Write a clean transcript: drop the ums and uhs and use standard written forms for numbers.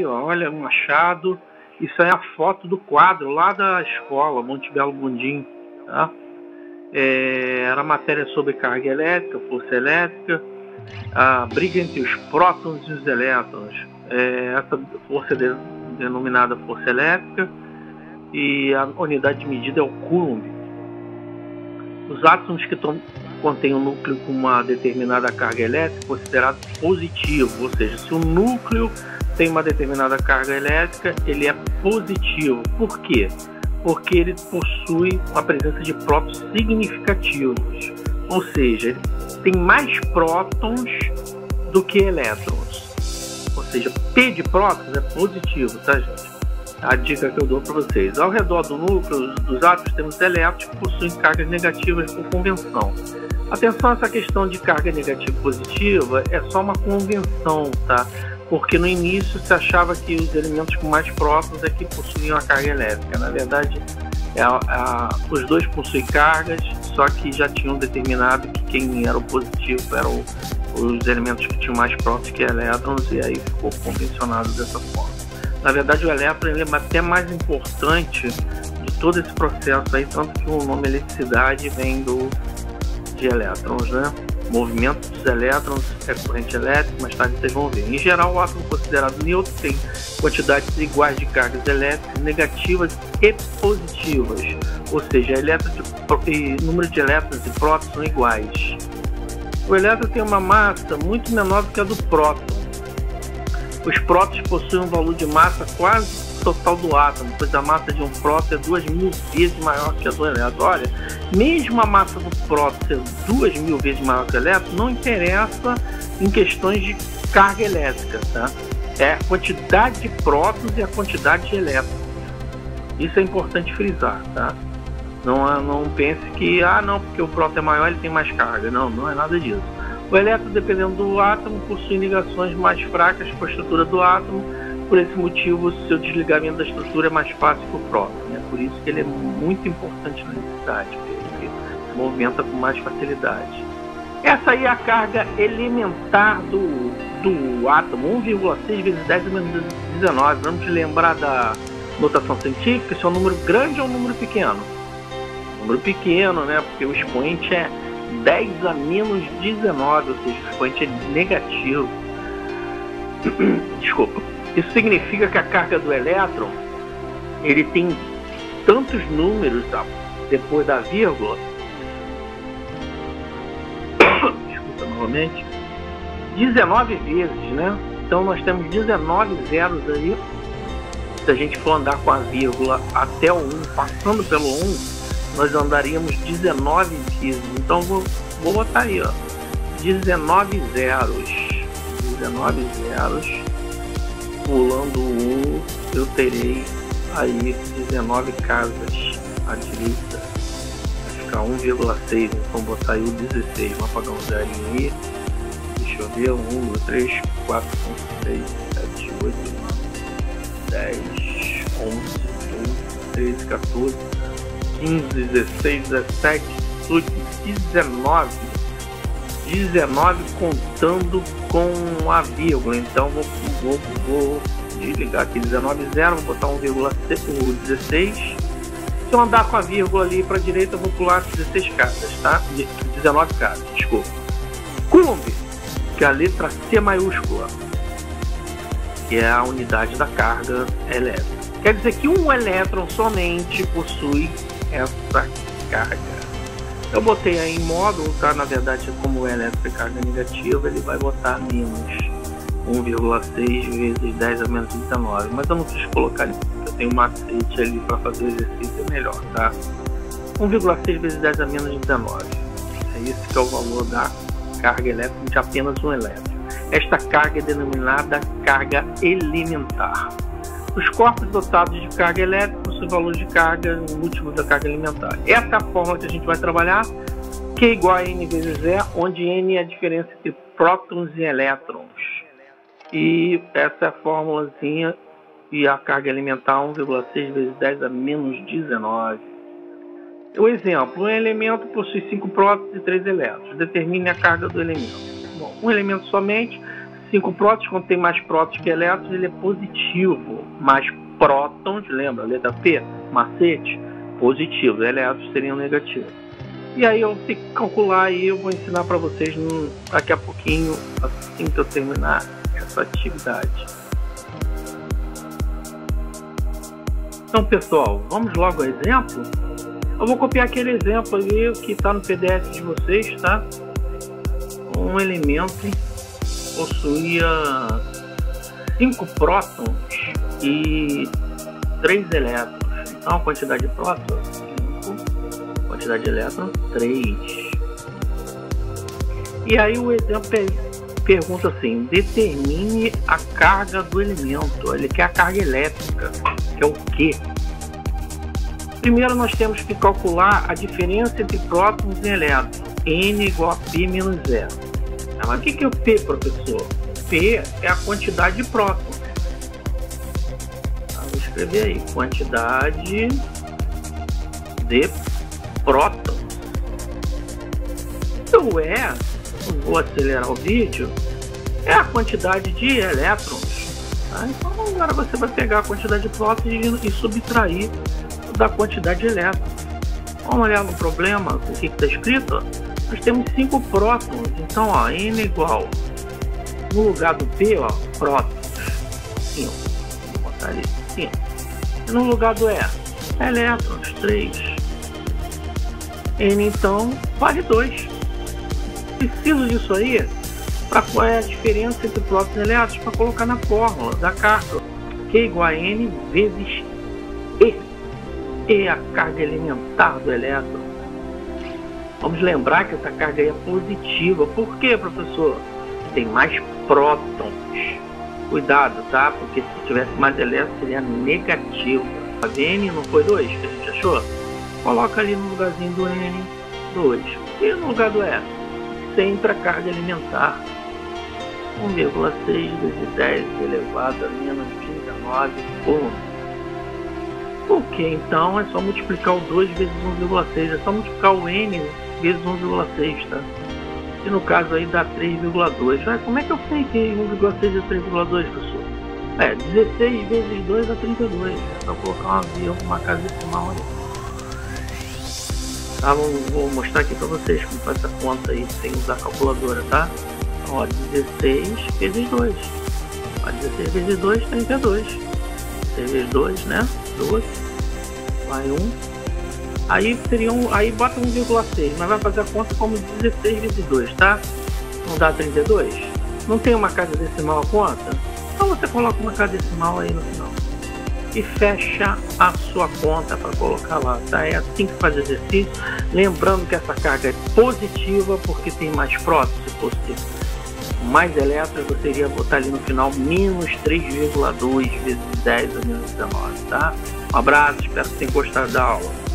Olha, um achado. Isso é a foto do quadro lá da escola, Monte Belo Mundim, tá? Era matéria sobre carga elétrica, força elétrica, a briga entre os prótons e os elétrons. Essa força é denominada força elétrica e a unidade de medida é o Coulomb. Os átomos que contêm um núcleo com uma determinada carga elétrica é considerado positivo, ou seja, se o núcleo tem uma determinada carga elétrica, ele é positivo. Por quê? Porque ele possui uma presença de prótons significativos, ou seja, ele tem mais prótons do que elétrons, ou seja, P de prótons é positivo, tá, gente? A dica que eu dou para vocês: ao redor do núcleo dos átomos temos elétrons que possuem cargas negativas por convenção. Atenção, essa questão de carga negativa e positiva é só uma convenção, tá? Porque no início se achava que os elementos com mais prótons é que possuíam a carga elétrica. Na verdade, os dois possuem cargas, só que já tinham determinado que quem era o positivo eram os elementos que tinham mais prótons que elétrons, e aí ficou convencionado dessa forma. Na verdade, o elétron ele é até mais importante de todo esse processo aí, tanto que o nome eletricidade vem de elétrons, né? O movimento dos elétrons é corrente elétrica, mais tarde vocês vão ver. Em geral, o átomo considerado neutro tem quantidades iguais de cargas elétricas negativas e positivas, ou seja, número de elétrons e prótons são iguais. O elétron tem uma massa muito menor do que a do próton. Os prótons possuem um valor de massa quase total do átomo, pois a massa de um próton é 2.000 vezes maior que a do elétron. Olha, mesmo a massa do próton ser 2.000 vezes maior que o elétron, não interessa em questões de carga elétrica, tá? É a quantidade de prótons e a quantidade de elétrons. Isso é importante frisar, tá? Não pense que, não, porque o próton é maior, ele tem mais carga. Não é nada disso. O elétron, dependendo do átomo, possui ligações mais fracas com a estrutura do átomo. Por esse motivo, seu desligamento da estrutura é mais fácil que o próton. É por isso que ele é muito importante na eletricidade, porque ele se movimenta com mais facilidade. Essa aí é a carga elementar do átomo, 1,6 vezes 10 a menos 19. Vamos lembrar da notação científica, se é um número grande ou um número pequeno. Número pequeno, né? Porque o expoente é 10 a menos 19, ou seja, o expoente é negativo. Desculpa. Isso significa que a carga do elétron, ele tem tantos números depois da vírgula, desculpa novamente, 19 vezes, né? Então nós temos 19 zeros aí. Se a gente for andar com a vírgula até o 1, passando pelo 1, nós andaríamos 19 vezes. Então vou botar aí, ó, 19 zeros. 19 zeros. Pulando o 1, eu terei aí 19 casas à direita. Vai ficar 1,6, então vou botar aí o 16. Vou apagar um zerinho aí. Deixa eu ver, 1, 2, 3, 4, 5, 6, 7, 8, 9, 10, 11, 12, 13, 14, 15, 16, 17, 18, 19. 19 contando com a vírgula. Então vou desligar aqui 19 zero, vou botar 1,16. Se eu andar com a vírgula ali para a direita, eu vou pular 16 casas, tá? 19 casas, desculpa. Coulomb, que é a letra C maiúscula, que é a unidade da carga elétrica. Quer dizer que um elétron somente possui essa carga. Eu botei aí em módulo, tá? Na verdade, como o elétrico é carga negativa, ele vai botar menos 1,6 vezes 10 a menos 19. Mas eu não quis colocar ali, porque eu tenho um macete ali para fazer o exercício melhor, tá? 1,6 vezes 10 a menos 19. É esse que é o valor da carga elétrica de apenas um elétron. Esta carga é denominada carga elementar. Os corpos dotados de carga elétrica possuem valores de carga múltiplos da carga elementar. Essa é a fórmula que a gente vai trabalhar, Q igual a N vezes E, onde N é a diferença entre prótons e elétrons. E essa é a fórmulazinha, e a carga elementar 1,6 vezes 10 a menos 19. O exemplo: um elemento possui 5 prótons e 3 elétrons. Determine a carga do elemento. Bom, um elemento somente, 5 prótons, quando tem mais prótons que elétrons, ele é positivo. Mais prótons, lembra, letra P, macete, positivo, elétrons seriam negativos. E aí eu tenho que calcular e eu vou ensinar para vocês daqui a pouquinho, assim que eu terminar essa atividade. Então, pessoal, vamos logo ao exemplo? Eu vou copiar aquele exemplo ali que está no PDF de vocês, tá? Um elemento possuía 5 prótons e 3 elétrons. Então, a quantidade de prótons, 5, quantidade de elétrons, 3. E aí o exemplo pergunta assim, determine a carga do elemento. Ele quer a carga elétrica, que é o quê? Primeiro nós temos que calcular a diferença entre prótons e elétrons. N igual a P menos 0. Mas o que é o P, professor? P é a quantidade de prótons. Vou escrever aí, quantidade de prótons. O E, vou acelerar o vídeo, é a quantidade de elétrons. Tá? Então agora você vai pegar a quantidade de prótons e subtrair da quantidade de elétrons. Vamos olhar no problema, o que está escrito? Nós temos 5 prótons, então ó, N igual, no lugar do P, ó, prótons, 5, vou botar ali, 5. E no lugar do E, elétrons, 3. N então vale 2. Preciso disso aí para qual é a diferença entre prótons e elétrons para colocar na fórmula da carga. Q igual a N vezes E. E é a carga elementar do elétron. Vamos lembrar que essa carga é positiva. Por quê, professor? Tem mais prótons. Cuidado, tá? Porque se tivesse mais elétrons seria negativo. A N não foi 2 que a gente achou? Coloca ali no lugarzinho do N 2. E no lugar do E? Sempre a carga elementar. 1,6 vezes 10 elevado a menos 39 por. Ok, então é só multiplicar o 2 vezes 1,6, é só multiplicar o N vezes 1,6, tá? E no caso aí dá 3,2. Como é que eu sei que 1,6 é 3,2, pessoal? 16 vezes 2 dá 32. É só colocar uma casa decimal aí. Tá, vou mostrar aqui pra vocês como faz essa conta aí sem usar a calculadora, tá? Então, ó, 16 vezes 2. Ó, 16 vezes 2, 32. 6 vezes 2, né? 2. Vai 1. Aí seria aí bota 1,6, mas vai fazer a conta como 16 vezes 2, tá? Não dá 32? Não tem uma casa decimal a conta? Então você coloca uma casa decimal aí no final. E fecha a sua conta para colocar lá, tá? É assim que faz o exercício. Lembrando que essa carga é positiva porque tem mais prótons. Se fosse mais elétrons, você iria botar ali no final menos 3,2 vezes 10 a menos 19, tá? Um abraço, espero que tenham gostado da aula.